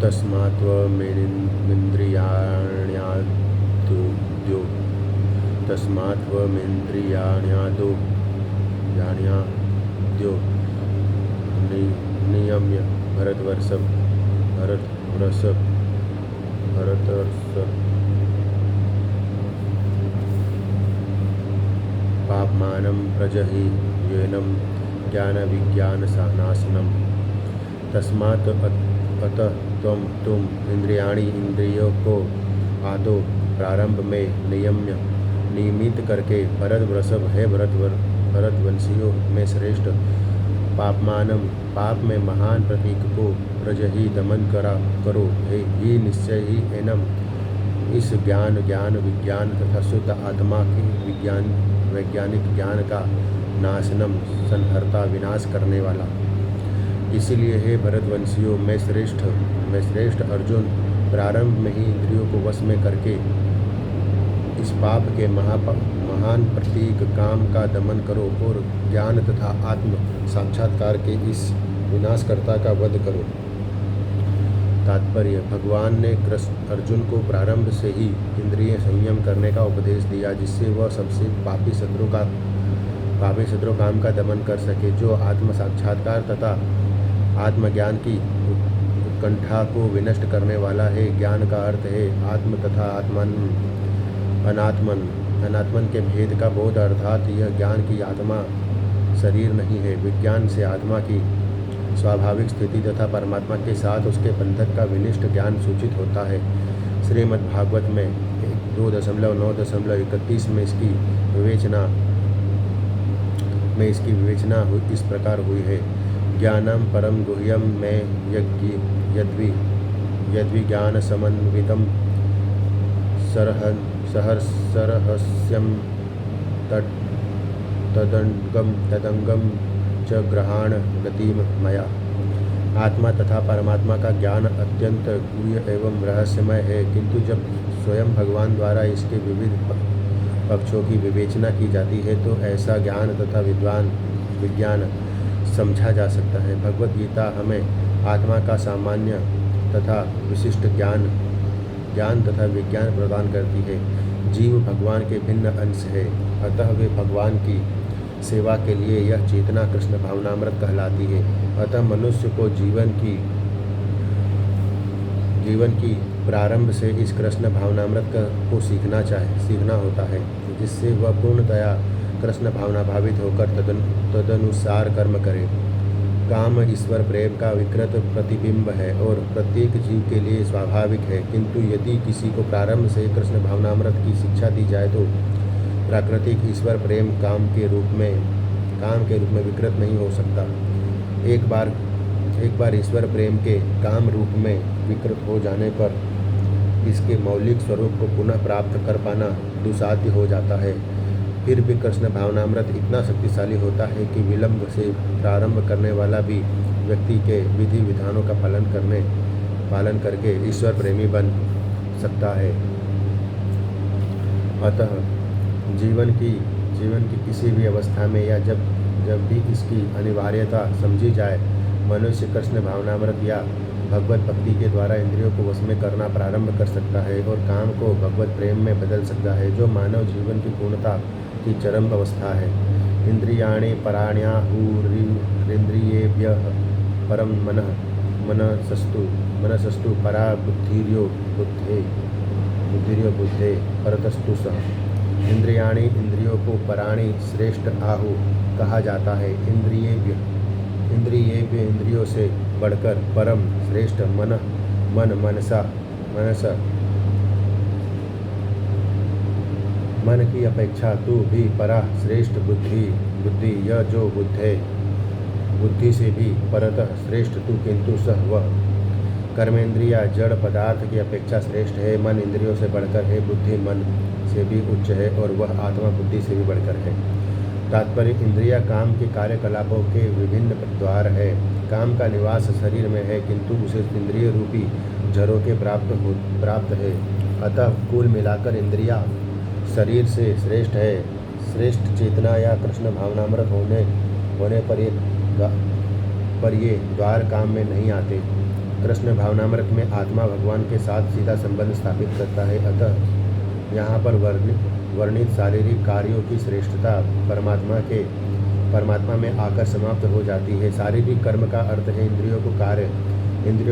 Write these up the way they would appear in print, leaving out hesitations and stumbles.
तस्मात्त्वमिन्द्रियाण्यादो तस्मात्त्वमिन्द्रियाण्यादो नियम्य भरतवर्ष पापमानं प्रजहि येनं ज्ञानविज्ञाननाशनम्। तस्मात् अतः तुम इंद्रियों को आदो प्रारंभ में नियमित करके भरतवंशियों में श्रेष्ठ पाप में महान प्रतीक को प्रजहि दमन करो ही निश्चय ही एनम इस ज्ञान विज्ञान तथा शुद्ध आत्मा के वैज्ञानिक ज्ञान का नाशनम संहरता विनाश करने वाला। इसीलिए हे भरतवंशियों में श्रेष्ठ अर्जुन प्रारंभ में ही इंद्रियों को वश में करके इस पाप के महान प्रतीक काम का दमन करो और ज्ञान तथा आत्म साक्षात्कार के इस विनाशकर्ता का वध करो। तात्पर्य: भगवान ने अर्जुन को प्रारंभ से ही इंद्रिय संयम करने का उपदेश दिया, जिससे वह सबसे पापी शत्रु काम का दमन कर सके। जो आत्म साक्षात्कार तथा आत्मज्ञान की उत्कंठा को विनष्ट करने वाला है। ज्ञान का अर्थ है आत्म तथा अनात्मन के भेद का बोध, अर्थात यह ज्ञान की आत्मा शरीर नहीं है। विज्ञान से आत्मा की स्वाभाविक स्थिति तथा परमात्मा के साथ उसके बंधक का विनिष्ट ज्ञान सूचित होता है। श्रीमद् भागवत में 2.9.31 में इसकी विवेचना इस प्रकार हुई है। ज्ञानम परम गुह्यम में यद्विज्ञान समन्वितम सहर्षयम् तदंगम च ग्रहाण गतिम मया। आत्मा तथा परमात्मा का ज्ञान अत्यंत गुह्य एवं रहस्यमय है, किंतु जब स्वयं भगवान द्वारा इसके विविध पक्षों की विवेचना की जाती है तो ऐसा ज्ञान तथा विज्ञान समझा जा सकता है। भगवद गीता हमें आत्मा का सामान्य तथा विशिष्ट ज्ञान तथा विज्ञान प्रदान करती है। जीव भगवान के भिन्न अंश है, अतः वे भगवान की सेवा के लिए यह चेतना कृष्ण भावनामृत कहलाती है। अतः मनुष्य को जीवन की प्रारंभ से इस कृष्ण भावनामृत को सीखना होता है, जिससे वह पूर्णतया कृष्ण भावना भावित होकर तदनुसार कर्म करे। काम ईश्वर प्रेम का विकृत प्रतिबिंब है और प्रत्येक जीव के लिए स्वाभाविक है, किंतु यदि किसी को प्रारंभ से कृष्ण भावनामृत की शिक्षा दी जाए तो प्राकृतिक ईश्वर प्रेम काम के रूप में विकृत नहीं हो सकता। एक बार ईश्वर प्रेम के काम रूप में विकृत हो जाने पर इसके मौलिक स्वरूप को पुनः प्राप्त कर पाना दुसाध्य हो जाता है। फिर भी कृष्ण भावनामृत इतना शक्तिशाली होता है कि विलंब से प्रारंभ करने वाला भी व्यक्ति के विधि विधानों का पालन करके ईश्वर प्रेमी बन सकता है। अतः जीवन की किसी भी अवस्था में या जब भी इसकी अनिवार्यता समझी जाए, मनुष्य कृष्ण भावनामृत या भगवत भक्ति के द्वारा इंद्रियों को वश में करना प्रारंभ कर सकता है और काम को भगवत प्रेम में बदल सकता है, जो मानव जीवन की पूर्णता की चरम अवस्था है। इंद्रियाणि पराण्याहुरिन्द्रियेभ्यः परम मनसस्तु परा बुद्धिर्यो बुद्धे परतस्तु सः। इंद्रियों को पराणी श्रेष्ठ आहु कहा जाता है। इंद्रियेभ्य इंद्रियों से बढ़कर परम श्रेष्ठ मन की अपेक्षा तू भी परा श्रेष्ठ बुद्धि यह जो बुद्धि से भी परतः श्रेष्ठ तू, किंतु सह वह। कर्मेंद्रिया जड़ पदार्थ की अपेक्षा श्रेष्ठ है। मन इंद्रियों से बढ़कर है, बुद्धि मन से भी उच्च है और वह आत्मा बुद्धि से भी बढ़कर है। तात्पर्य: इंद्रिया काम के कार्यकलापों के विभिन्न द्वार है। काम का निवास शरीर में है, किंतु उसे इंद्रिय रूपी झरोके प्राप्त है। अतः कुल मिलाकर इंद्रिया शरीर से श्रेष्ठ है। श्रेष्ठ चेतना या कृष्ण भावनामृत होने पर ये द्वार काम में नहीं आते। कृष्ण भावनामृत में आत्मा भगवान के साथ सीधा संबंध स्थापित करता है। अतः यहाँ पर वर्णित शारीरिक कार्यों की श्रेष्ठता परमात्मा में आकर समाप्त हो जाती है। शारीरिक कर्म का अर्थ है इंद्रियों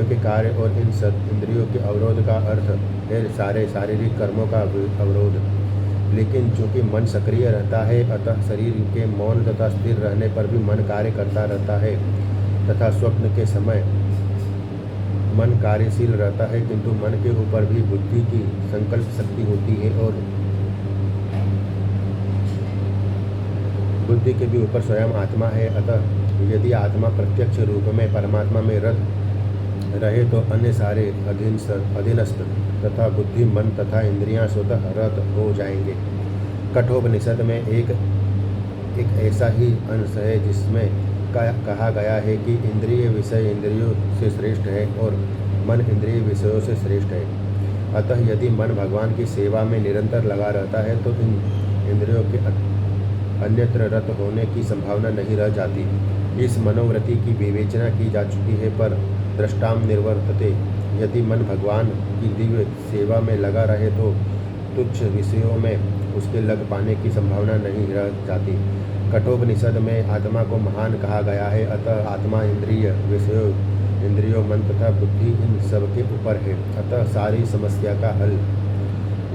के कार्य और इन इंद्रियों के अवरोध का अर्थ है सारे शारीरिक कर्मों का अवरोध। लेकिन चूंकि मन सक्रिय रहता है, अतः शरीर के मौन तथा स्थिर रहने पर भी मन कार्य करता रहता है तथा स्वप्न के समय मन कार्यशील रहता है, किंतु मन के ऊपर भी बुद्धि की संकल्प शक्ति होती है और बुद्धि के भी ऊपर स्वयं आत्मा है। अतः यदि आत्मा प्रत्यक्ष रूप में परमात्मा में रत रहे तो अन्य सारे अधीनस्थ तथा बुद्धि, मन तथा इंद्रियां स्वतः रत हो जाएंगे। कठोपनिषद में एक ऐसा ही अंश है जिसमें कहा गया है कि इंद्रिय विषय इंद्रियों से श्रेष्ठ है और मन इंद्रिय विषयों से श्रेष्ठ है। अतः यदि मन भगवान की सेवा में निरंतर लगा रहता है तो इन इंद्रियों के अन्यत्र रत होने की संभावना नहीं रह जाती। इस मनोवृत्ति की विवेचना की जा चुकी है, पर दृष्टाम निर्वर्तते। यदि मन भगवान की दिव्य सेवा में लगा रहे तो तुच्छ विषयों में उसके लग पाने की संभावना नहीं रह जाती। कठोपनिषद में आत्मा को महान कहा गया है। अतः आत्मा इंद्रिय विषयों, इंद्रियों, मन तथा बुद्धि इन सब के ऊपर है। अतः सारी समस्या का हल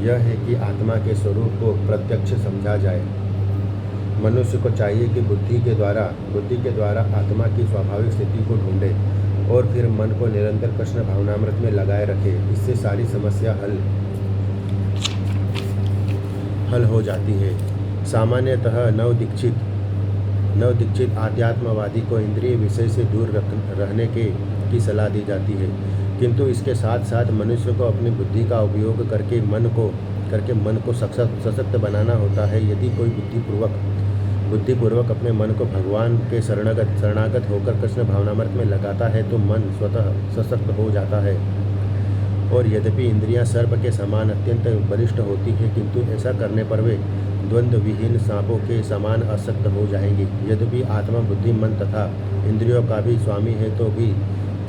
यह है कि आत्मा के स्वरूप को प्रत्यक्ष समझा जाए। मनुष्य को चाहिए कि बुद्धि के द्वारा आत्मा की स्वाभाविक स्थिति को ढूंढे और फिर मन को निरंतर कृष्ण भावनामृत में लगाए रखे। इससे सारी समस्या हल हो जाती है। सामान्यतः नवदीक्षित आध्यात्मवादी को इंद्रिय विषय से दूर रहने की सलाह दी जाती है, किंतु इसके साथ साथ मनुष्य को अपनी बुद्धि का उपयोग करके मन को सशक्त बनाना होता है। यदि कोई बुद्धिपूर्वक अपने मन को भगवान के शरणागत होकर कृष्ण भावनामृत में लगाता है तो मन स्वतः सशक्त हो जाता है। और यद्यपि इंद्रियां सर्प के समान अत्यंत बलिष्ठ होती है, किंतु ऐसा करने पर वे द्वंद्व विहीन सांपों के समान अशक्त हो जाएंगी। यद्यपि आत्मा, बुद्धि, मन तथा इंद्रियों का भी स्वामी है तो भी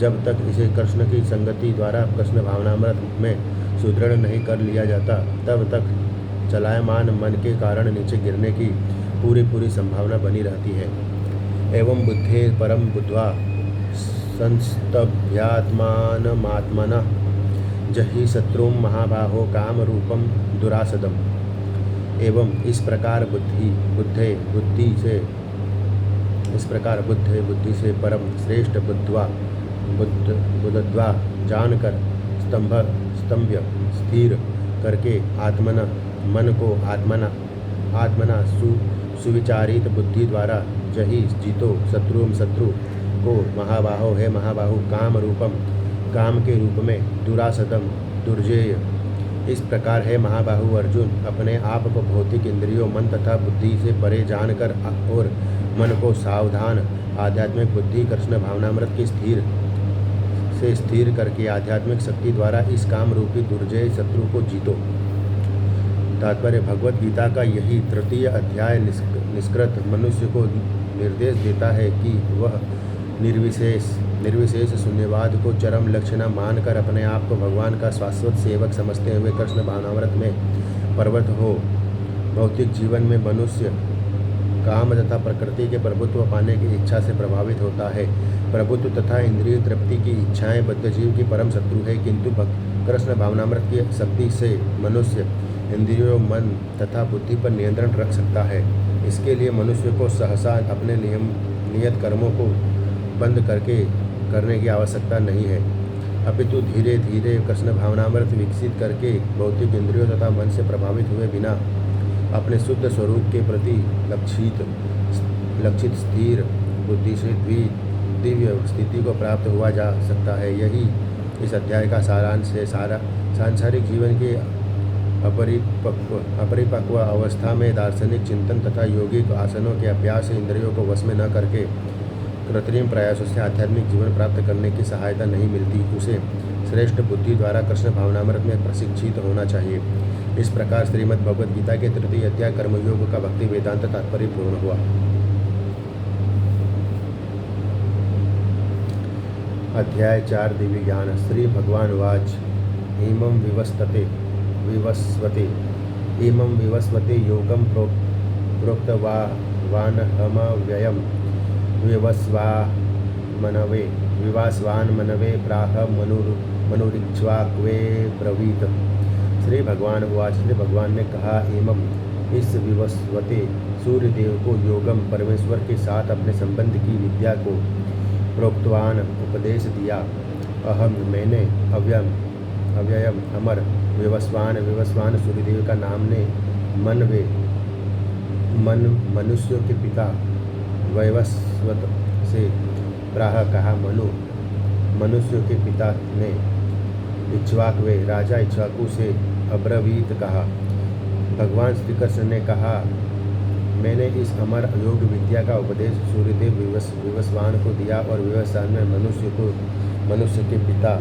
जब तक इसे कृष्ण की संगति द्वारा कृष्ण भावनामृत में सुदृढ़ नहीं कर लिया जाता, तब तक चलायमान मन के कारण नीचे गिरने की पूरी संभावना बनी रहती है। एवं बुद्धे परम बुद्ध्वा संस्तभ्यात्मानमात्मनः जहि शत्रुं महाबाहो काम रूपम दुरासदम। एवं इस प्रकार बुद्धि से परम श्रेष्ठ बुद्धत्वा जानकर स्तंभ्य स्थिर करके मन को आत्मना सुविचारित बुद्धि द्वारा जहि जीतो शत्रु को महाबाहो है महाबाहु काम रूपम, काम के रूप में दुरासदम दुर्जेय। इस प्रकार है महाबाहु अर्जुन अपने आप को भौतिक इंद्रियों, मन तथा बुद्धि से परे जानकर और मन को सावधान आध्यात्मिक बुद्धि कृष्ण भावनामृत की स्थिर करके आध्यात्मिक शक्ति द्वारा इस काम रूपी दुर्जय शत्रु को जीतो। तात्पर्य भगवत गीता का यही तृतीय अध्याय निष्कृत मनुष्य को निर्देश देता है कि वह निर्विशेष शून्यवाद को चरम लक्ष्य न मानकर अपने आप को भगवान का शाश्वत सेवक समझते हुए कृष्ण भावनामृत में प्रवृत्त हो। भौतिक जीवन में मनुष्य काम तथा प्रकृति के प्रभुत्व पाने की इच्छा से प्रभावित होता है। प्रभुत्व तथा इंद्रिय तृप्ति की इच्छाएं बद्धजीव की परम शत्रु है, किंतु कृष्ण भावनामृत की शक्ति से मनुष्य इंद्रियों, मन तथा बुद्धि पर नियंत्रण रख सकता है। इसके लिए मनुष्य को सहसा अपने नियत कर्मों को बंद करने की आवश्यकता नहीं है, अपितु धीरे धीरे कृष्ण भावनामृत विकसित करके भौतिक इंद्रियों तथा मन से प्रभावित हुए बिना अपने शुद्ध स्वरूप के प्रति लक्षित स्थिर बुद्धि से दिव्य स्थिति को प्राप्त हुआ जा सकता है। यही इस अध्याय का सारांश है। सांसारिक जीवन के अपरिपक्व अवस्था में दार्शनिक चिंतन तथा यौगिक आसनों के अभ्यास से इंद्रियों को वश में न करके कृत्रिम प्रयासों से आध्यात्मिक जीवन प्राप्त करने की सहायता नहीं मिलती। उसे श्रेष्ठ बुद्धि द्वारा कृष्ण भावनामृत में प्रशिक्षित होना चाहिए। इस प्रकार श्रीमद् भगवद गीता के तृतीय अध्याय कर्मयोग का भक्ति वेदांत तात्पर्य पूर्ण हुआ। अध्याय 4 दिव्य ज्ञान। श्री भगवान वाच इमं विवस्वते योगं प्रोक्तवानहमव्ययं विवास्वान् मनवे प्राह मनुरिक्ष्वाक्वे ब्रवीत। श्री भगवान वाच श्री भगवान ने कहा, इमं इस विवस्वते सूर्यदेव को योगम परमेश्वर के साथ अपने संबंध की विद्या को प्रोक्तवान उपदेश दिया। अहम मैंने अव्ययम अमर विवस्वान सूर्यदेव का नाम ने मनुष्यों के पिता वैवस्वत से प्राह कहा। मनुष्यों के पिता ने इक्ष्वाकवे राजा इक्ष्वाकु से अब्रवीत कहा। भगवान श्री कृष्ण ने कहा, मैंने इस अमर योग विद्या का उपदेश सूर्यदेव विवस्वान को दिया और विवस्वान में मनुष्य के पिता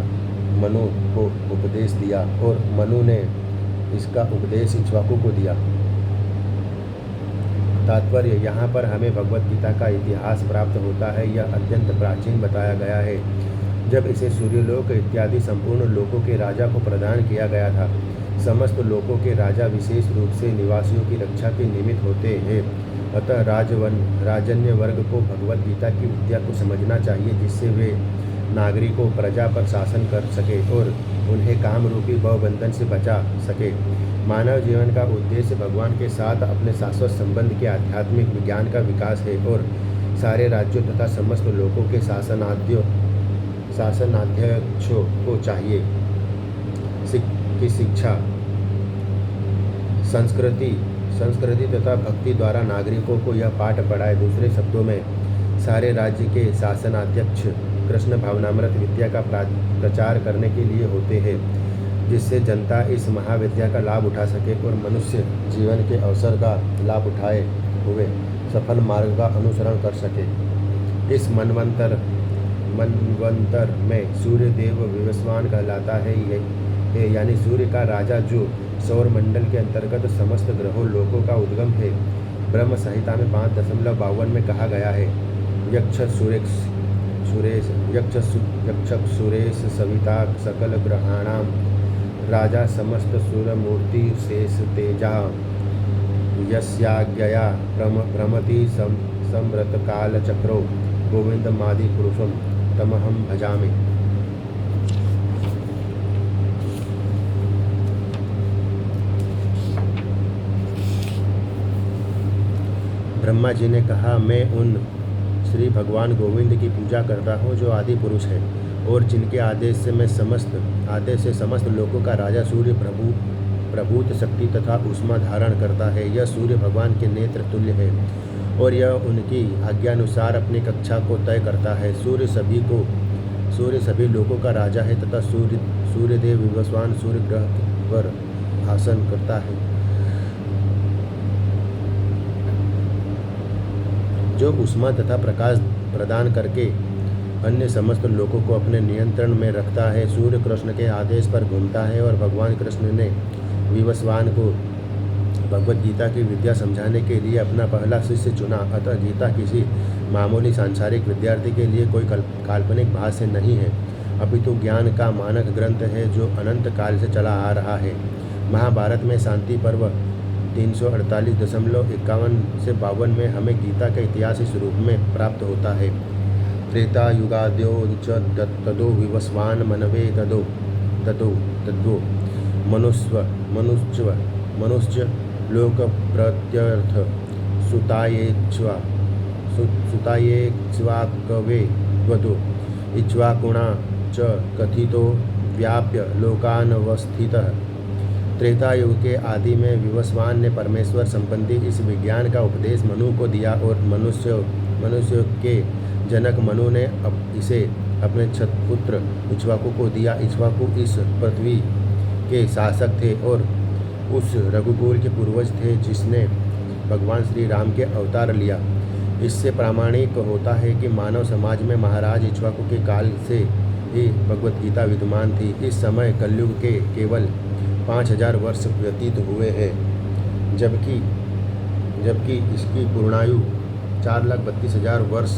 मनु को उपदेश दिया और मनु ने इसका उपदेश इक्ष्वाकु को दिया। तात्पर्य, यहाँ पर हमें भगवत गीता का इतिहास प्राप्त होता है। यह अत्यंत प्राचीन बताया गया है, जब इसे सूर्यलोक इत्यादि संपूर्ण लोकों के राजा को प्रदान किया गया था। समस्त लोकों के राजा विशेष रूप से निवासियों की रक्षा के निमित्त होते हैं। अतः राजन्य वर्ग को भगवत गीता की विद्या को समझना चाहिए, जिससे वे नागरिकों प्रजा पर शासन कर सके और उन्हें काम रूपी भवबंधन से बचा सके। मानव जीवन का उद्देश्य भगवान के साथ अपने शाश्वत संबंध के आध्यात्मिक विज्ञान का विकास है और सारे राज्यों तथा समस्त लोकों के शासनाध्यक्षों को चाहिए की शिक्षा संस्कृति तथा भक्ति द्वारा नागरिकों को यह पाठ पढ़ाए। दूसरे शब्दों में, सारे राज्य के शासनाध्यक्ष कृष्ण भावनामृत विद्या का प्रचार करने के लिए होते हैं, जिससे जनता इस महाविद्या का लाभ उठा सके और मनुष्य जीवन के अवसर का लाभ उठाए हुए सफल मार्ग का अनुसरण कर सके। इस मनवंतर में सूर्य देव विवस्वान कहलाता है, यानी सूर्य का राजा, जो सौर मंडल के अंतर्गत समस्त ग्रहों लोकों का उद्गम है। ब्रह्म संहिता में 5.52 में कहा गया है, यक्ष सुरेश सविता सकल ग्रहाणाम राजा समस्त सूर्यमूर्ति शेष तेजा यस्याज्ञया भ्रमति संव्रत काल चक्रो गोविंदमादि पुरुषम तमहम भजामि। ब्रह्मा जी ने कहा, मैं उन श्री भगवान गोविंद की पूजा करता हूँ जो आदि पुरुष है और जिनके आदेश से समस्त लोकों का राजा सूर्य प्रभूत शक्ति तथा ऊष्मा धारण करता है। यह सूर्य भगवान के नेत्र तुल्य है और यह उनकी आज्ञानुसार अपनी कक्षा को तय करता है। सूर्य सभी लोकों का राजा है तथा सूर्यदेव विवस्वान सूर्य ग्रह पर आसन करता है, जो ऊष्मा तथा प्रकाश प्रदान करके अन्य समस्त लोगों को अपने नियंत्रण में रखता है। सूर्य कृष्ण के आदेश पर घूमता है और भगवान कृष्ण ने विवस्वान को भगवत गीता की विद्या समझाने के लिए अपना पहला शिष्य चुना। अतः गीता किसी मामूली सांसारिक विद्यार्थी के लिए कोई काल्पनिक भाष्य नहीं है, अपितु ज्ञान का मानक ग्रंथ है जो अनंत काल से चला आ रहा है। महाभारत में शांति पर्व 348.51 से 52 में हमें गीता का इतिहास इस रूप में प्राप्त होता है। त्रेता युगाद्यो च तदो विवस्वान मनवे तद्वो मनुष्य लोक प्रत्यर्थ सुतायेक्ष्वाकवे वधो इक्ष्वाकुणा च कथितो व्याप्य लोकानवस्थितः। त्रेता युग के आदि में विवस्वान ने परमेश्वर संबंधी इस विज्ञान का उपदेश मनु को दिया और मनुष्य के जनक मनु ने इसे अपने छत्रपुत्र इक्ष्वाकु को दिया। इक्ष्वाकु इस पृथ्वी के शासक थे और उस रघुकुल के पूर्वज थे जिसने भगवान श्री राम के अवतार लिया। इससे प्रामाणिक होता है कि मानव समाज में महाराज इक्ष्वाकु के काल से ही भगवत गीता विद्यमान थी। इस समय कलयुग के केवल 5000 वर्ष व्यतीत हुए हैं, जबकि इसकी पूर्णायु 4,32,000 वर्ष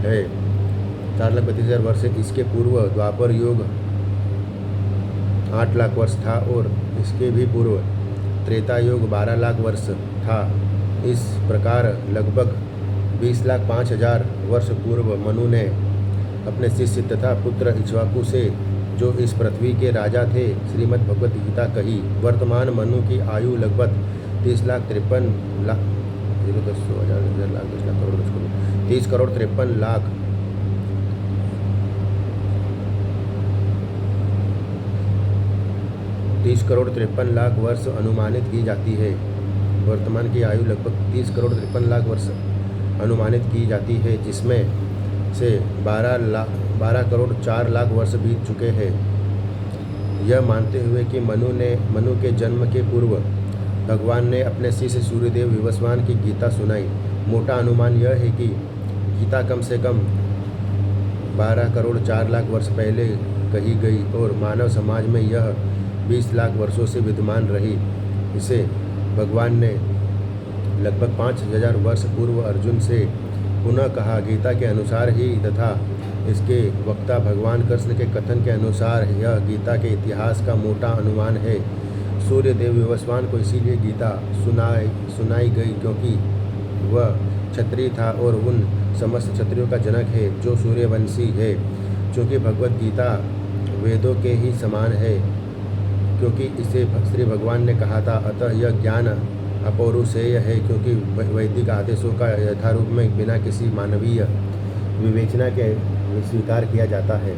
है। 4,32,000 वर्ष है। इसके पूर्व द्वापर युग 8 लाख वर्ष था और इसके भी पूर्व त्रेता युग 12 लाख वर्ष था। इस प्रकार लगभग 20,05,000 वर्ष पूर्व मनु ने अपने शिष्य तथा पुत्र इक्ष्वाकु से, जो इस पृथ्वी के राजा थे, श्रीमद् भगवत गीता कही। वर्तमान मनु की आयु लगभग 30 करोड़ 53 लाख 30 करोड़ 53 लाख वर्ष अनुमानित की जाती है। वर्तमान की आयु लगभग 30 करोड़ 53 लाख वर्ष अनुमानित की जाती है, जिसमें से 12 करोड़ 4 लाख वर्ष बीत चुके हैं। यह मानते हुए कि मनु के जन्म के पूर्व भगवान ने अपने शिष्य सूर्यदेव विवस्वान की गीता सुनाई। मोटा अनुमान यह है कि गीता कम से कम 12 करोड़ 4 लाख वर्ष पहले कही गई और मानव समाज में यह 20 लाख वर्षों से विद्यमान रही। इसे भगवान ने लगभग 5,000 वर्ष पूर्व अर्जुन से पुनः कहा। गीता के अनुसार ही तथा इसके वक्ता भगवान कृष्ण के कथन के अनुसार यह गीता के इतिहास का मोटा अनुमान है। सूर्यदेव विवस्वान को इसीलिए गीता सुनाई गई क्योंकि वह क्षत्रिय था और उन समस्त क्षत्रियों का जनक है जो सूर्यवंशी है। क्योंकि भगवत गीता वेदों के ही समान है, क्योंकि इसे श्री भगवान ने कहा था। अतः यह ज्ञान अपौरुषेय है, क्योंकि वैदिक आदेशों का यथारूप में बिना किसी मानवीय विवेचना के स्वीकार किया जाता है।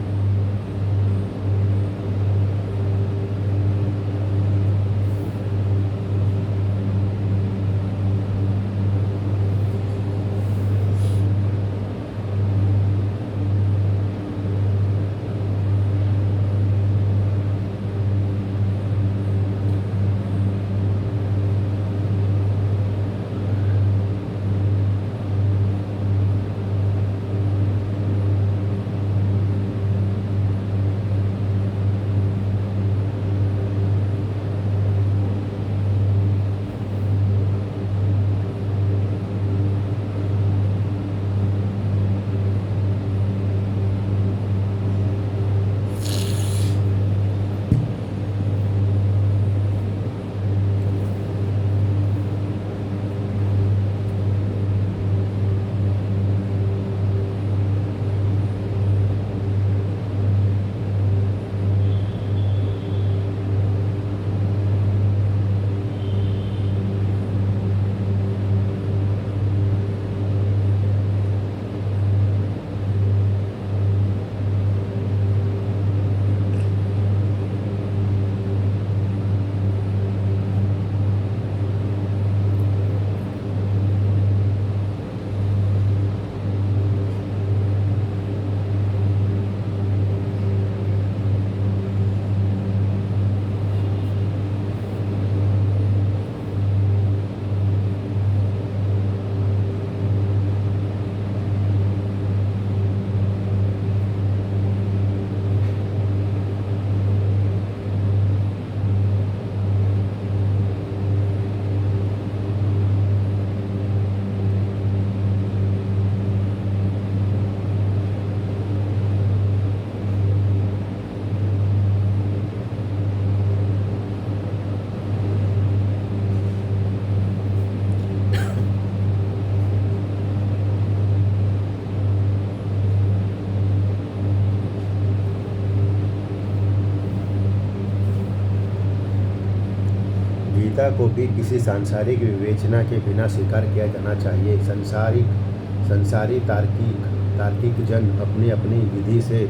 गीता को भी किसी सांसारिक विवेचना के बिना स्वीकार किया जाना चाहिए। संसारी तार्किक जन अपनी अपनी विधि से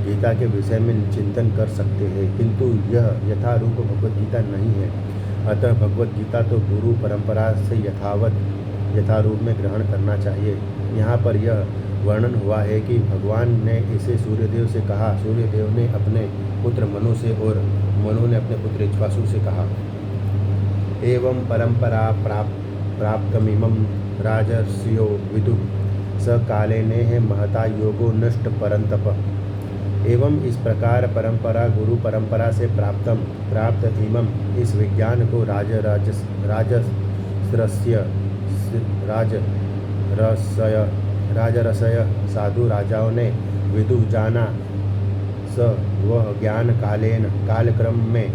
गीता के विषय में चिंतन कर सकते हैं, किंतु यह यथारूप भगवत गीता नहीं है। अतः भगवत गीता तो गुरु परंपरा से यथारूप में ग्रहण करना चाहिए। यहाँ पर यह वर्णन हुआ है कि भगवान ने इसे सूर्यदेव से कहा, सूर्यदेव ने अपने पुत्र मनु से और मनु ने अपने पुत्र इक्ष्वाकु से कहा। एवं परंपरा प्राप्तमिमं राजर्षयो विदुः स कालेनेह महता योगो नष्ट परंतप। एवं इस प्रकार परंपरा गुरु परंपरा से प्राप्त इमं इस विज्ञान को राजरसय साधु राजाओं ने विदु जाना स वह ज्ञान कालेन कालक्रम में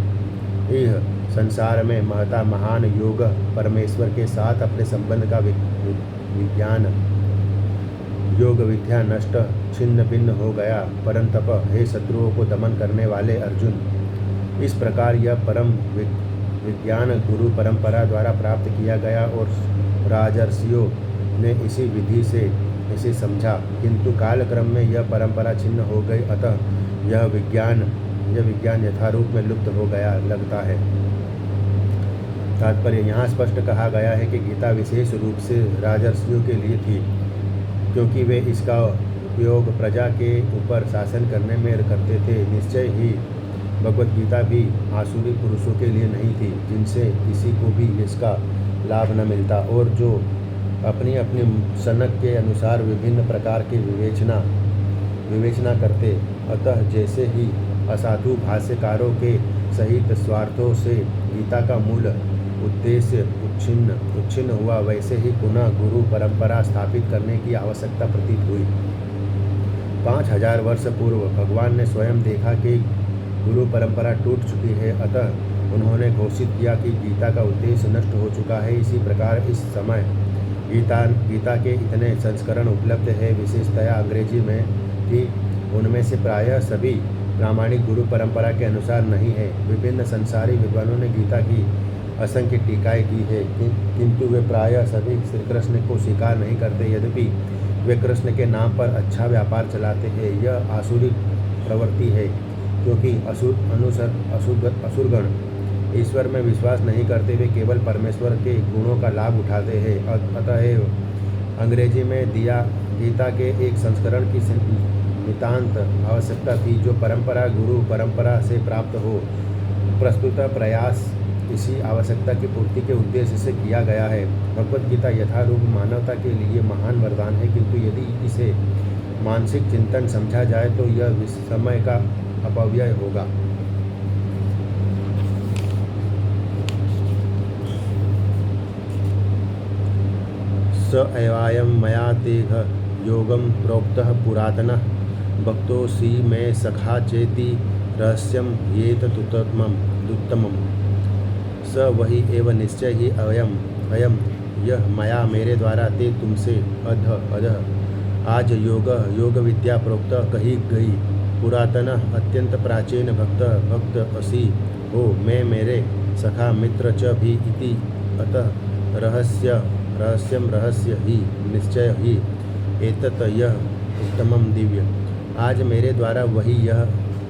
यह संसार में महता महान योग परमेश्वर के साथ अपने संबंध का विज्ञान योग विद्या नष्ट छिन्न भिन्न हो गया। परंतप हे शत्रुओं को दमन करने वाले अर्जुन, इस प्रकार यह परम विज्ञान गुरु परंपरा द्वारा प्राप्त किया गया और राजर्षियों ने इसी विधि से इसे समझा, किंतु कालक्रम में यह परंपरा छिन्न हो गई, अतः यह विज्ञान यथारूप में लुप्त हो गया लगता है। तात्पर्य यहाँ स्पष्ट कहा गया है कि गीता विशेष रूप से राजर्षियों के लिए थी, क्योंकि वे इसका उपयोग प्रजा के ऊपर शासन करने में करते थे। निश्चय ही भगवत गीता भी आसुरी पुरुषों के लिए नहीं थी, जिनसे किसी को भी इसका लाभ न मिलता और जो अपनी अपनी सनक के अनुसार विभिन्न प्रकार की विवेचना करते। अतः जैसे ही असाधु भाष्यकारों के सहित स्वार्थों से गीता का मूल उद्देश्य उच्छिन्न हुआ, वैसे ही पुनः गुरु परंपरा स्थापित करने की आवश्यकता प्रतीत हुई। 5000 वर्ष पूर्व भगवान ने स्वयं देखा कि गुरु परंपरा टूट चुकी है, अतः उन्होंने घोषित किया कि गीता का उद्देश्य नष्ट हो चुका है। इसी प्रकार इस समय गीता के इतने संस्करण उपलब्ध है, विशेषतया अंग्रेजी में, कि उनमें से प्रायः सभी प्रामाणिक गुरु परंपरा के अनुसार नहीं है। विभिन्न संसारी विद्वानों ने गीता की असंख्य टीकाएँ की है, किंतु वे प्रायः सभी श्री कृष्ण को स्वीकार नहीं करते, यद्यपि वे कृष्ण के नाम पर अच्छा व्यापार चलाते हैं। यह आसुरी प्रवृत्ति है, क्योंकि असुरगण ईश्वर में विश्वास नहीं करते, वे केवल परमेश्वर के गुणों का लाभ उठाते हैं। अतएव अंग्रेजी में गीता के एक संस्करण की नितांत आवश्यकता थी, जो गुरु परंपरा से प्राप्त हो। प्रस्तुत प्रयास इसी आवश्यकता की पूर्ति के उद्देश्य से किया गया है। भगवत गीता यथारूप मानवता के लिए महान वरदान है, किंतु यदि इसे मानसिक चिंतन समझा जाए तो यह समय का अपव्यय होगा। स एवायं मया तेघ योगं प्रोक्तः पुरातनः भक्तोऽसि मे सखा चेति रहस्यं येतदुत्तमम्। स वही एवं निश्चय ही अयम यह मया मेरे द्वारा ते तुमसे अधः आज योग विद्या प्रोक्त कही गई। पुरातन अत्यंत प्राचीन भक्त असी हो, मैं मेरे सखा मित्र च भी इति, अतः रहस्य ही निश्चय ही एतत् यह उत्तमम दिव्य। आज मेरे द्वारा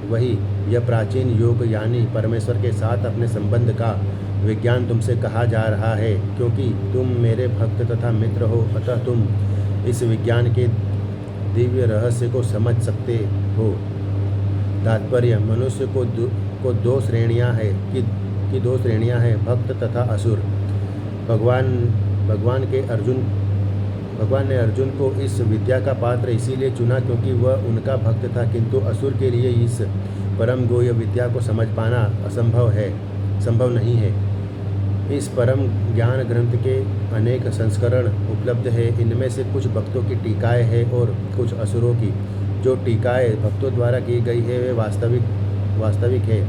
वही यह प्राचीन योग यानी परमेश्वर के साथ अपने संबंध का विज्ञान तुमसे कहा जा रहा है, क्योंकि तुम मेरे भक्त तथा मित्र हो, अतः तुम इस विज्ञान के दिव्य रहस्य को समझ सकते हो। तात्पर्य मनुष्य को दो श्रेणियां हैं, भक्त तथा असुर। भगवान ने अर्जुन को इस विद्या का पात्र इसीलिए चुना क्योंकि वह उनका भक्त था, किंतु असुर के लिए इस परम गोय विद्या को समझ पाना संभव नहीं है। इस परम ज्ञान ग्रंथ के अनेक संस्करण उपलब्ध है। इनमें से कुछ भक्तों की टीकाएँ हैं और कुछ असुरों की। जो टीकाएँ भक्तों द्वारा की गई है वे वास्तविक है,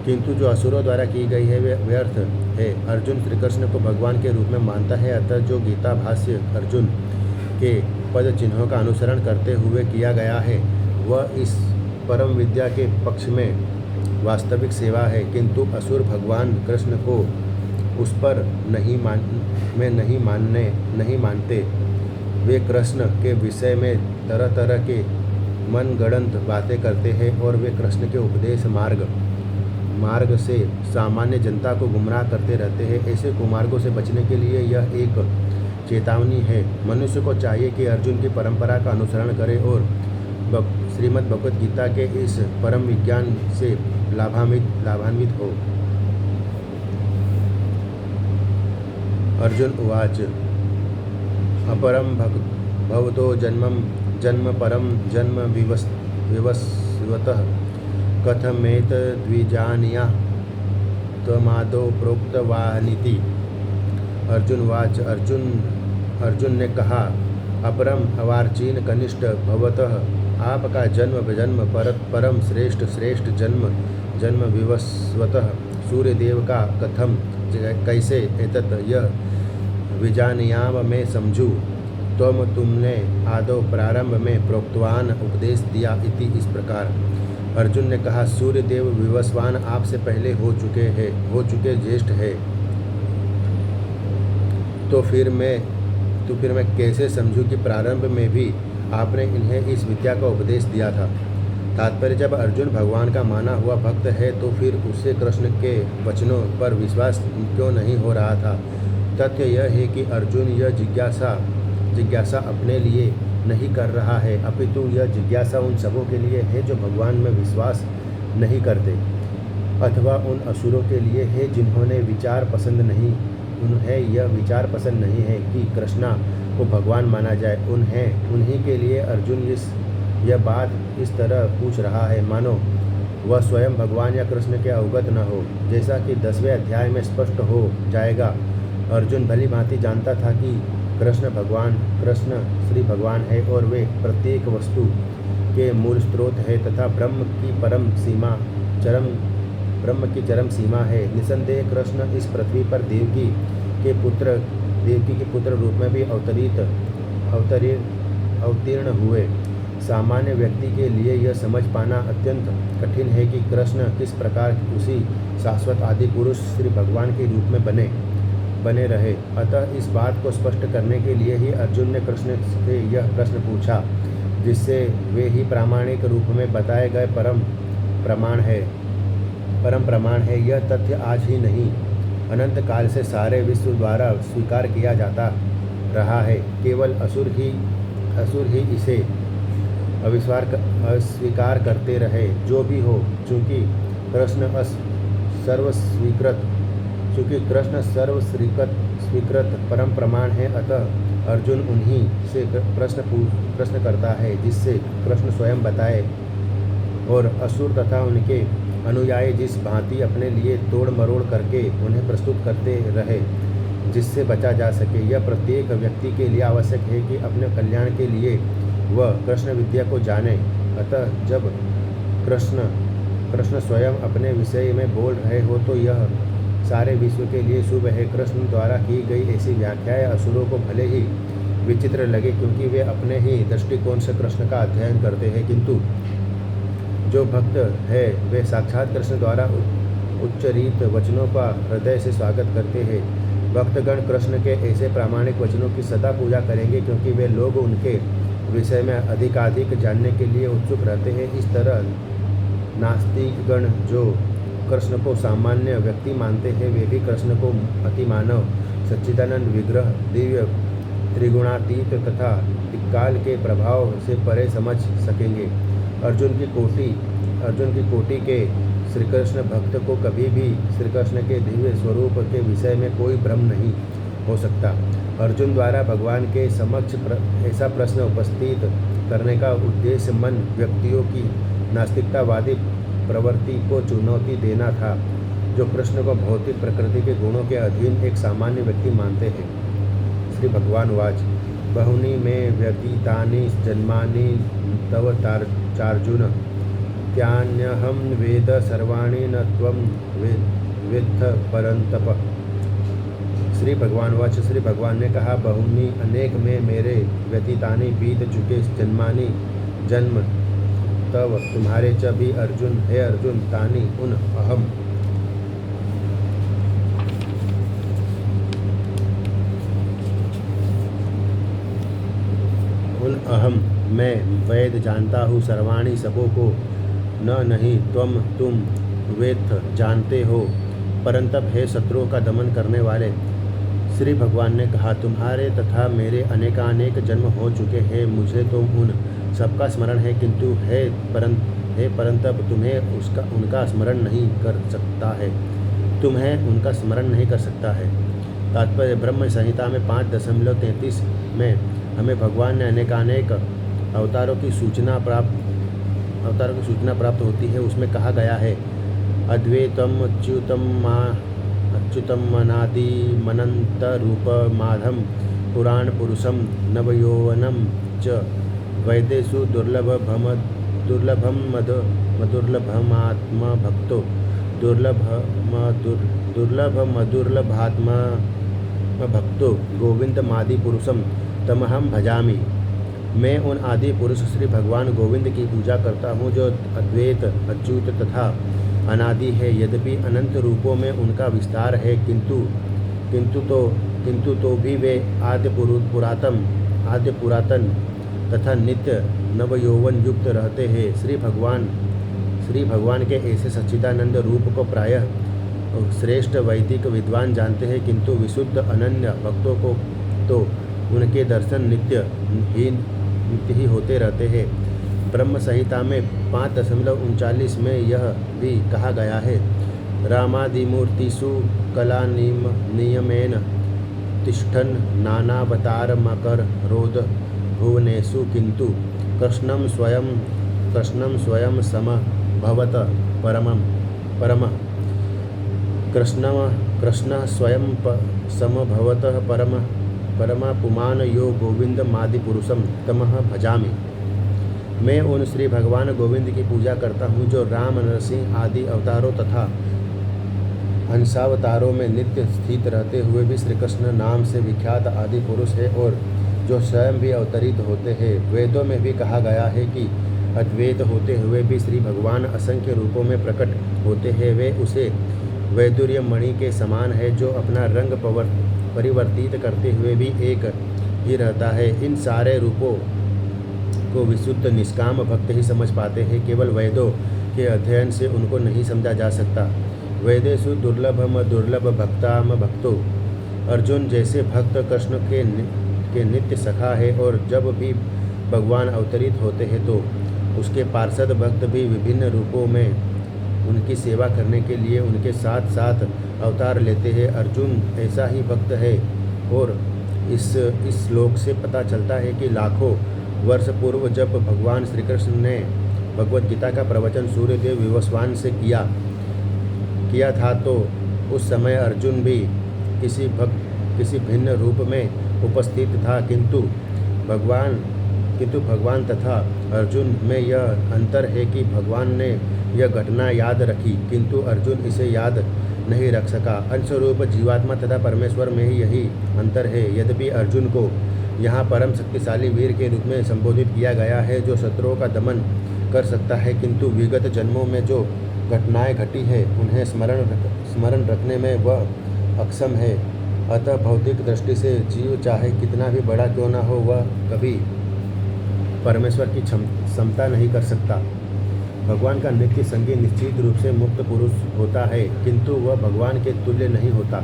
किंतु जो असुरों द्वारा की गई है वे व्यर्थ है। अर्जुन श्री कृष्ण को भगवान के रूप में मानता है, अतः जो गीता भाष्य अर्जुन के पद चिन्हों का अनुसरण करते हुए किया गया है वह इस परम विद्या के पक्ष में वास्तविक सेवा है, किंतु असुर भगवान कृष्ण को उस पर नहीं मानते। वे कृष्ण के विषय में तरह तरह के मनगढ़ंत बातें करते हैं और वे कृष्ण के उपदेश मार्ग से सामान्य जनता को गुमराह करते रहते हैं। ऐसे कुमार्गों से बचने के लिए यह एक चेतावनी है। मनुष्य को चाहिए कि अर्जुन की परंपरा का अनुसरण करे और श्रीमद् भगवत गीता के इस परम विज्ञान से लाभान्वित हो। अर्जुन उवाच अपरम भवतो जन्म परम जन्म विवस्वतः कथमेतद्विजानीया त्वमादौ प्रोक्तवानिति। अर्जुन ने कहा, अपरम अवार्चीन कनिष्ठ भवतः आपका जन्म जन्म परम श्रेष्ठ श्रेष्ठ जन्म जन्म विवस्वतः सूर्यदेव का कथम कैसे एतत् यह विजानियाम में समझू। तुमने आदौ प्रारंभ में प्रोक्तवान उपदेश दिया इति इस प्रकार। अर्जुन ने कहा, सूर्यदेव विवस्वान आपसे पहले हो चुके ज्येष्ठ है, तो फिर मैं कैसे समझूं कि प्रारंभ में भी आपने इन्हें इस विद्या का उपदेश दिया था। तात्पर्य, जब अर्जुन भगवान का माना हुआ भक्त है तो फिर उसे कृष्ण के वचनों पर विश्वास क्यों नहीं हो रहा था। तथ्य यह है कि अर्जुन यह जिज्ञासा अपने लिए नहीं कर रहा है, अपितु यह जिज्ञासा उन सबों के लिए है जो भगवान में विश्वास नहीं करते, अथवा उन असुरों के लिए है जिन्होंने उन्हें यह विचार पसंद नहीं है कि कृष्णा को भगवान माना जाए। उन्हीं के लिए अर्जुन यह बात इस तरह पूछ रहा है मानो वह स्वयं भगवान या कृष्ण के अवगत न हो। जैसा कि 10वें अध्याय में स्पष्ट हो जाएगा, अर्जुन भली भांति जानता था कि कृष्ण श्री भगवान है और वे प्रत्येक वस्तु के मूल स्रोत है तथा ब्रह्म की चरम सीमा है। निसंदेह कृष्ण इस पृथ्वी पर देवकी के पुत्र रूप में भी अवतीर्ण हुए। सामान्य व्यक्ति के लिए यह समझ पाना अत्यंत कठिन है कि कृष्ण किस प्रकार उसी शाश्वत आदि पुरुष श्री भगवान के रूप में बने रहे। अतः इस बात को स्पष्ट करने के लिए ही अर्जुन ने कृष्ण से यह प्रश्न पूछा, जिससे वे ही प्रामाणिक रूप में बताए गए परम प्रमाण है। यह तथ्य आज ही नहीं, अनंत काल से सारे विश्व द्वारा स्वीकार किया जाता रहा है। केवल असुर ही इसे अस्वीकार करते रहे। जो भी हो, चूँकि कृष्ण सर्वस्वीकृत परम प्रमाण है, अतः अर्जुन उन्हीं से प्रश्न करता है जिससे कृष्ण स्वयं बताए और असुर तथा उनके अनुयायी जिस भांति अपने लिए तोड़ मरोड़ करके उन्हें प्रस्तुत करते रहे, जिससे बचा जा सके। यह प्रत्येक व्यक्ति के लिए आवश्यक है कि अपने कल्याण के लिए वह कृष्ण विद्या को जाने। अतः जब कृष्ण स्वयं अपने विषय में बोल रहे हो तो यह सारे विश्व के लिए शुभ है। कृष्ण द्वारा की गई ऐसी व्याख्याएं असुरों को भले ही विचित्र लगे, क्योंकि वे अपने ही दृष्टिकोण से कृष्ण का अध्ययन करते हैं, किंतु जो भक्त है वे साक्षात कृष्ण द्वारा उच्चरित वचनों का हृदय से स्वागत करते हैं। भक्तगण कृष्ण के ऐसे प्रामाणिक वचनों की सदा पूजा करेंगे, क्योंकि वे लोग उनके विषय में अधिकाधिक जानने के लिए उत्सुक रहते हैं। इस तरह नास्तिकगण जो कृष्ण को सामान्य व्यक्ति मानते हैं, वे भी कृष्ण को अतिमानव, सच्चिदानंद विग्रह, दिव्य, त्रिगुणातीत तथा काल के प्रभाव से परे समझ सकेंगे। अर्जुन की कोटि के श्रीकृष्ण भक्त को कभी भी श्रीकृष्ण के दिव्य स्वरूप के विषय में कोई भ्रम नहीं हो सकता। अर्जुन द्वारा भगवान के समक्ष ऐसा प्रश्न उपस्थित करने का उद्देश्य मन व्यक्तियों की नास्तिकतावादी प्रवृत्ति को चुनौती देना था, जो कृष्ण को भौतिक प्रकृति के गुणों के अधीन एक सामान्य व्यक्ति मानते हैं। श्री भगवान वाच, बहुनी में व्यतीतानि जन्मानि तव चार्जुन, त्यान्यहं वेद सर्वाणि न त्वं वेत्थ परंतप। श्री भगवान वाच, श्री भगवान ने कहा, बहुनी अनेक में मेरे व्यतीतानि बीत चुके जन्मानि जन्म तव तुम्हारे च भी अर्जुन, हे अर्जुन, तानि उन अहम मैं वेद जानता हूँ, सर्वाणी सबों को, न नहीं तुम वेत्थ जानते हो, परंतप हे शत्रुओं का दमन करने वाले। श्री भगवान ने कहा, तुम्हारे तथा मेरे अनेकानेक जन्म हो चुके हैं, मुझे तो उन सबका स्मरण है, किंतु हे परंतप तुम्हें उनका स्मरण नहीं कर सकता है, तुम्हें उनका स्मरण नहीं कर सकता है। तात्पर्य, ब्रह्म संहिता में 5.33 में हमें भगवान ने अनेकानेक अवतारों की सूचना प्राप्त होती है। उसमें कहा गया है, अद्वैतम अच्युतम अनादिमनंत रूप माधम पुराण पुरुषम नवयौवनम च वैदेषु दुर्लभम मधुर्लभमात्मा भक्तो दुर्लभ मधुर्लभात्मा भक्तो गोविंदमादि पुरुषम तमहम भजामि। मैं उन आदि पुरुष श्री भगवान गोविंद की पूजा करता हूँ जो अद्वैत अच्युत तथा अनादि है। यद्यपि अनंत रूपों में उनका विस्तार है, किंतु तो भी वे आद्य पुरातन तथा नित्य नवयौवन युक्त रहते हैं। श्री भगवान के ऐसे सच्चिदानंद रूप को प्रायः श्रेष्ठ वैदिक विद्वान जानते हैं, किंतु विशुद्ध अनन्य भक्तों को तो उनके दर्शन नित्य ही होते रहते हैं। ब्रह्म संहिता में 5.39 में यह भी कहा गया है, रामादिमूर्तिषु कला नियमेन तिष्ठन् नानावतारमकरोद भुवनेषु किंतु कृष्णं स्वयं समभवत परमः कृष्ण स्वयं समभवतः परमा पुमान यो गोविंदमादि पुरुषम तमह भजामि। मैं उन श्री भगवान गोविंद की पूजा करता हूँ जो राम नरसिंह आदि अवतारों तथा हंसावतारों में नित्य स्थित रहते हुए भी श्री कृष्ण नाम से विख्यात आदि पुरुष है और जो स्वयं भी अवतरित होते हैं। वेदों में भी कहा गया है कि अद्वैत होते हुए भी श्री भगवान असंख्य रूपों में प्रकट होते हैं। वे उसे वैदुर्य मणि के समान है जो अपना रंग परिवर्तित करते हुए भी एक ही रहता है। इन सारे रूपों को विशुद्ध निष्काम भक्त ही समझ पाते हैं, केवल वेदों के अध्ययन से उनको नहीं समझा जा सकता। वेदेषु दुर्लभम दुर्लभ भक्ताम भक्तो, अर्जुन जैसे भक्त कृष्ण के नित्य सखा है और जब भी भगवान अवतरित होते हैं तो उसके पार्षद भक्त भी विभिन्न रूपों में उनकी सेवा करने के लिए उनके साथ साथ अवतार लेते हैं। अर्जुन ऐसा ही भक्त है और इस श्लोक से पता चलता है कि लाखों वर्ष पूर्व जब भगवान श्री कृष्ण ने भगवद गीता का प्रवचन सूर्यदेव विवस्वान से किया था तो उस समय अर्जुन भी किसी भिन्न रूप में उपस्थित था, किंतु भगवान तथा अर्जुन में यह अंतर है कि भगवान ने यह घटना याद रखी किंतु अर्जुन इसे याद नहीं रख सका। अंशरूप जीवात्मा तथा परमेश्वर में ही यही अंतर है। यद्यपि अर्जुन को यहाँ परम शक्तिशाली वीर के रूप में संबोधित किया गया है जो शत्रुओं का दमन कर सकता है, किंतु विगत जन्मों में जो घटनाएं घटी है उन्हें स्मरण रखने में वह अक्षम है। अतः भौतिक दृष्टि से जीव चाहे कितना भी बड़ा क्यों न हो, वह कभी परमेश्वर की क्षमता नहीं कर सकता। भगवान का नित्य संगी निश्चित रूप से मुक्त पुरुष होता है, किंतु वह भगवान के तुल्य नहीं होता।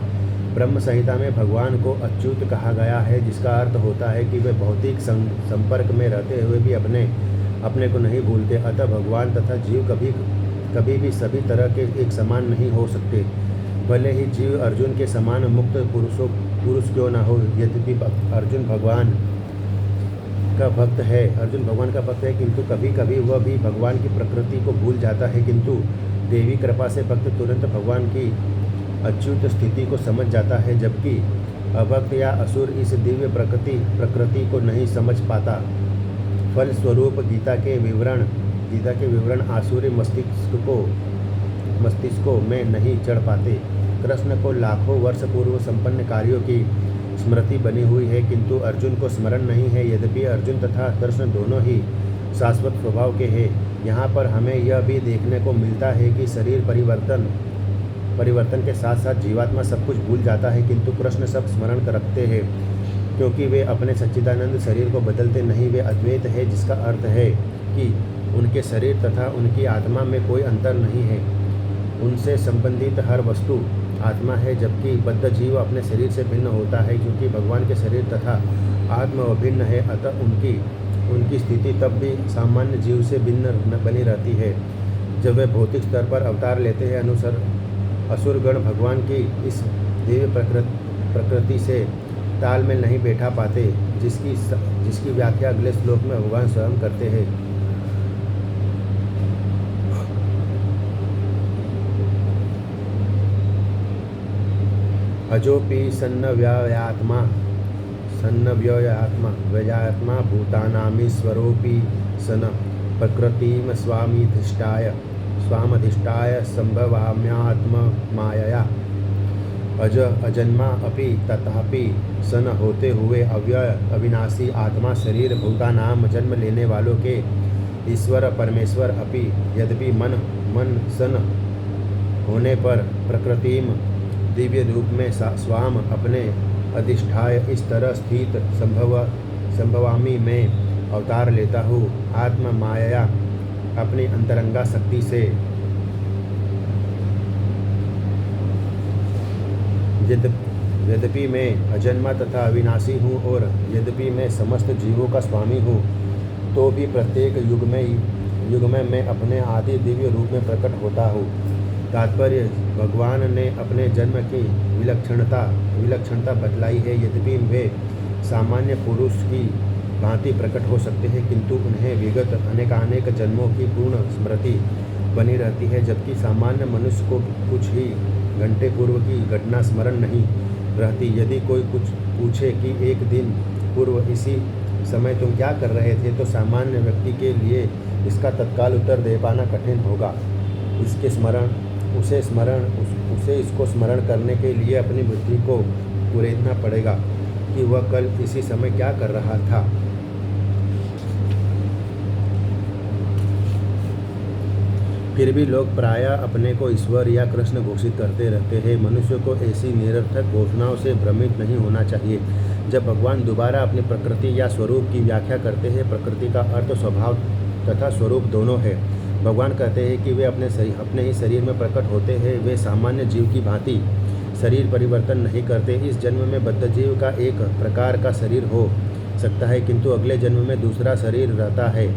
ब्रह्म संहिता में भगवान को अच्युत कहा गया है, जिसका अर्थ होता है कि वे भौतिक संपर्क में रहते हुए भी अपने को नहीं भूलते। अतः भगवान तथा जीव कभी भी सभी तरह के एक समान नहीं हो सकते। भले ही जीव अर्जुन के समान मुक्त पुरुष क्यों न हो। यद्यपि अर्जुन भगवान का भक्त है, किंतु कभी कभी वह भी भगवान की प्रकृति को भूल जाता है, किंतु देवी कृपा से भक्त तुरंत भगवान की अच्युत स्थिति को समझ जाता है, जबकि अभक्त या असुर इस दिव्य प्रकृति को नहीं समझ पाता। फल स्वरूप गीता के विवरण आसुरी मस्तिष्कों में नहीं चढ़ पाते। कृष्ण को लाखों वर्ष पूर्व संपन्न कार्यों की स्मृति बनी हुई है, किंतु अर्जुन को स्मरण नहीं है। यद्यपि अर्जुन तथा कृष्ण दोनों ही शाश्वत स्वभाव के हैं। यहाँ पर हमें यह भी देखने को मिलता है कि शरीर परिवर्तन के साथ साथ जीवात्मा सब कुछ भूल जाता है, किंतु कृष्ण सब स्मरण रखते हैं, क्योंकि वे अपने सच्चिदानंद शरीर को बदलते नहीं। वे अद्वैत है, जिसका अर्थ है कि उनके शरीर तथा उनकी आत्मा में कोई अंतर नहीं है। उनसे संबंधित हर वस्तु आत्मा है, जबकि बद्ध जीव अपने शरीर से भिन्न होता है, क्योंकि भगवान के शरीर तथा आत्मा अभिन्न है। अतः उनकी स्थिति तब भी सामान्य जीव से भिन्न बनी रहती है। जब वे भौतिक स्तर पर अवतार लेते हैं, असुरगण भगवान की इस दिव्य प्रकृति से तालमेल नहीं बैठा पाते, जिसकी व्याख्या अगले श्लोक में भगवान स्वयं करते हैं। अजोपि सन्नव्ययात्मा सन्नव्ययात्मा व्ययात्मा भूतानामीश्वरोऽपि सन प्रकृतिं स्वामधिष्ठाय संभवाम्यात्ममायया अजन्मा अपि तथापि सन होते हुए अव्यय अविनाशी आत्मा शरीर भूतानाम जन्म लेने वालों के ईश्वर परमेश्वर अपि यद्यपि मन सन होने पर प्रकृतिम दिव्य रूप में स्वाम अपने अधिष्ठाय इस तरह स्थित संभवामी में अवतार लेता हूँ आत्म माया अपनी अंतरंगा शक्ति से यद्यपि मैं अजन्मा तथा अविनाशी हूँ और यद्यपि मैं समस्त जीवों का स्वामी हूँ तो भी प्रत्येक युग में मैं अपने आदि दिव्य रूप में प्रकट होता हूँ। तात्पर्य भगवान ने अपने जन्म की विलक्षणता बतलाई है। यद्यपि वे सामान्य पुरुष की भांति प्रकट हो सकते हैं किंतु उन्हें विगत अनेकानेक जन्मों की पूर्ण स्मृति बनी रहती है, जबकि सामान्य मनुष्य को कुछ ही घंटे पूर्व की घटना स्मरण नहीं रहती। यदि कोई कुछ पूछे कि एक दिन पूर्व इसी समय तुम क्या कर रहे थे, तो सामान्य व्यक्ति के लिए इसका तत्काल उत्तर दे पाना कठिन होगा। उसे इसको स्मरण करने के लिए अपनी बुद्धि को कुरेदना पड़ेगा कि वह कल इसी समय क्या कर रहा था। फिर भी लोग प्रायः अपने को ईश्वर या कृष्ण घोषित करते रहते हैं। मनुष्य को ऐसी निरर्थक घोषणाओं से भ्रमित नहीं होना चाहिए। जब भगवान दोबारा अपनी प्रकृति या स्वरूप की व्याख्या करते हैं, प्रकृति का अर्थ स्वभाव तथा स्वरूप दोनों है। भगवान कहते हैं कि वे अपने ही शरीर में प्रकट होते हैं। वे सामान्य जीव की भांति शरीर परिवर्तन नहीं करते। इस जन्म में बद्ध जीव का एक प्रकार का शरीर हो सकता है किंतु अगले जन्म में दूसरा शरीर रहता है।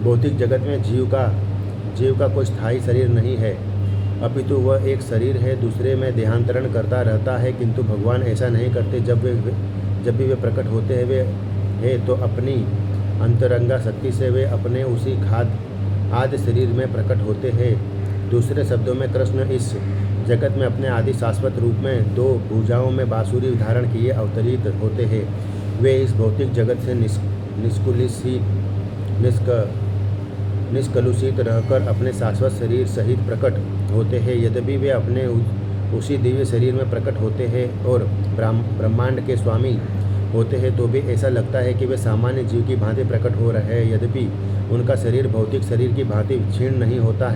भौतिक जगत में जीव का कोई स्थायी शरीर नहीं है, अपितु वह एक शरीर है दूसरे में देहांतरण करता रहता है। किंतु भगवान ऐसा नहीं करते। जब भी वे प्रकट होते हैं तो अपनी अंतरंगा शक्ति से वे अपने उसी आदि शरीर में प्रकट होते हैं। दूसरे शब्दों में कृष्ण इस जगत में अपने आदि शाश्वत रूप में दो भुजाओं में बांसुरी धारण किए अवतरित होते हैं। वे इस भौतिक जगत से निष्कलुषित रहकर अपने शाश्वत शरीर सहित प्रकट होते हैं। यद्यपि वे अपने उसी दिव्य शरीर में प्रकट होते हैं और ब्रह्मांड के स्वामी होते हैं तो भी ऐसा लगता है कि वे सामान्य जीव की भांति प्रकट हो रहे हैं। यद्यपि उनका शरीर भौतिक शरीर की भांति क्षीण नहीं होता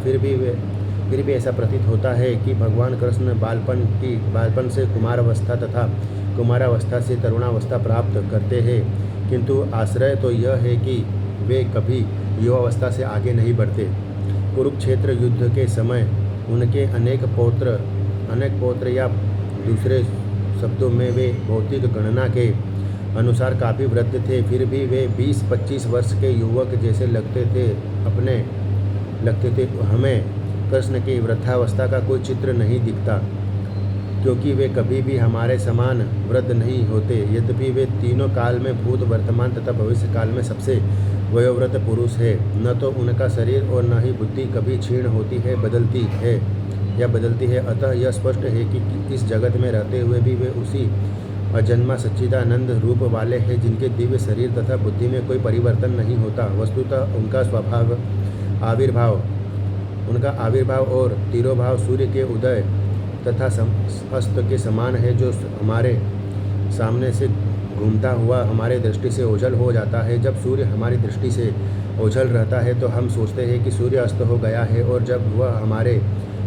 फिर भी ऐसा प्रतीत होता है कि भगवान कृष्ण बालपन से कुमारावस्था तथा कुमारावस्था से तरुणावस्था प्राप्त करते हैं। किंतु आश्चर्य तो यह है कि वे कभी युवावस्था से आगे नहीं बढ़ते। कुरुक्षेत्र युद्ध के समय उनके अनेक पौत्र या दूसरे शब्दों में वे भौतिक गणना के अनुसार काफ़ी वृद्ध थे, फिर भी वे 20-25 वर्ष के युवक जैसे लगते थे। हमें कृष्ण की वृद्धावस्था का कोई चित्र नहीं दिखता क्योंकि वे कभी भी हमारे समान वृद्ध नहीं होते। यद्यपि वे तीनों काल में भूत वर्तमान तथा भविष्य काल में सबसे वयोवृद्ध पुरुष है। न तो उनका शरीर और न ही बुद्धि कभी क्षीण होती है बदलती है। अतः यह स्पष्ट है कि इस जगत में रहते हुए भी वे उसी अजन्मा सच्चिदानंद रूप वाले हैं जिनके दिव्य शरीर तथा बुद्धि में कोई परिवर्तन नहीं होता। वस्तुतः उनका आविर्भाव और तिरोभाव सूर्य के उदय तथा अस्त के समान है, जो हमारे सामने से घूमता हुआ हमारे दृष्टि से ओझल हो जाता है। जब सूर्य हमारी दृष्टि से ओझल रहता है तो हम सोचते हैं कि सूर्य अस्त हो गया है, और जब वह हमारे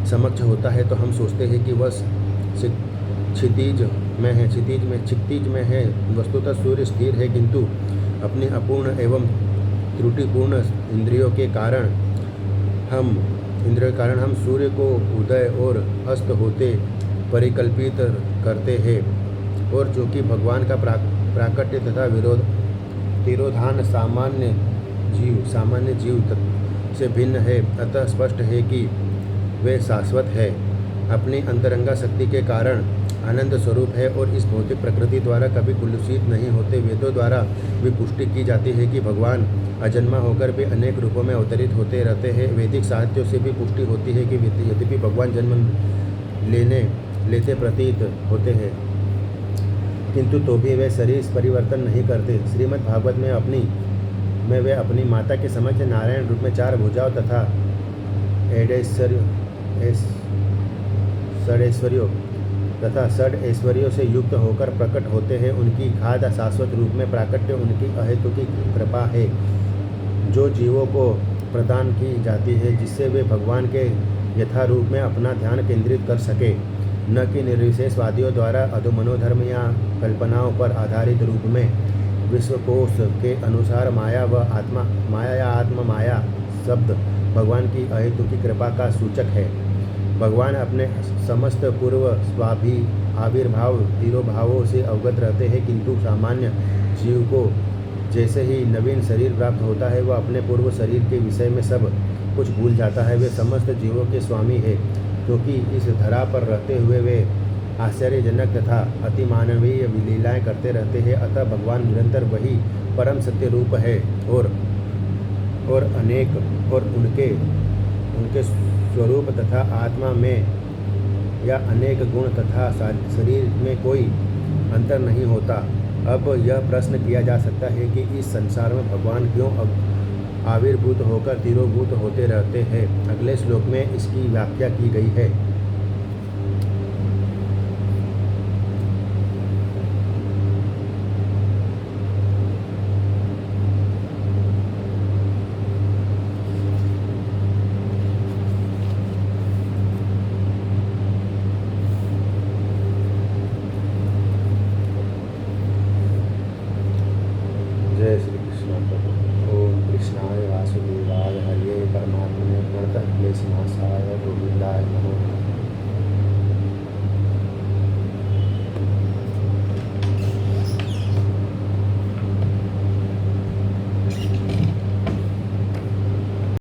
समक्ष होता है तो हम सोचते हैं कि वह क्षितिज में है। वस्तुतः सूर्य स्थिर है, किंतु अपनी अपूर्ण एवं त्रुटिपूर्ण इंद्रियों के कारण हम सूर्य को उदय और अस्त होते परिकल्पित करते हैं, और जो कि भगवान का प्राकट्य तथा तिरोधान सामान्य जीव से भिन्न है। अतः स्पष्ट है कि वे शाश्वत है, अपनी अंतरंगा शक्ति के कारण आनंद स्वरूप है और इस भौतिक प्रकृति द्वारा कभी कुलुषित नहीं होते। वेदों द्वारा भी पुष्टि की जाती है कि भगवान अजन्मा होकर भी अनेक रूपों में अवतरित होते रहते हैं। वैदिक साहित्यों से भी पुष्टि होती है कि यद्यपि भगवान जन्म लेते प्रतीत होते हैं किंतु तो भी वे शरीर परिवर्तन नहीं करते। श्रीमद् भागवत में वे अपनी माता के समक्ष नारायण रूप में 4 भुजाओं तथा षड ऐश्वर्यों से युक्त होकर प्रकट होते हैं। उनकी खाद शाश्वत रूप में प्राकट्य उनकी अहेतुकी कृपा है, जो जीवों को प्रदान की जाती है, जिससे वे भगवान के यथारूप में अपना ध्यान केंद्रित कर सके, न कि निर्विशेषवादियों द्वारा अधोमनोधर्म या कल्पनाओं पर आधारित रूप में। विश्वकोश के अनुसार माया या आत्मा माया शब्द भगवान की अहेतुकी कृपा का सूचक है। भगवान अपने समस्त पूर्व आविर्भाव तिरोभावों से अवगत रहते हैं, किंतु सामान्य जीव को जैसे ही नवीन शरीर प्राप्त होता है, वह अपने पूर्व शरीर के विषय में सब कुछ भूल जाता है। वे समस्त जीवों के स्वामी है, क्योंकि इस धरा पर रहते हुए वे आश्चर्यजनक तथा अतिमानवीय लीलाएं करते रहते हैं। अतः भगवान निरंतर वही परम सत्य रूप है और उनके स्वरूप तथा आत्मा में या अनेक गुण तथा शरीर में कोई अंतर नहीं होता। अब यह प्रश्न किया जा सकता है कि इस संसार में भगवान क्यों आविर्भूत होकर तिरोभूत होते रहते हैं। अगले श्लोक में इसकी व्याख्या की गई है।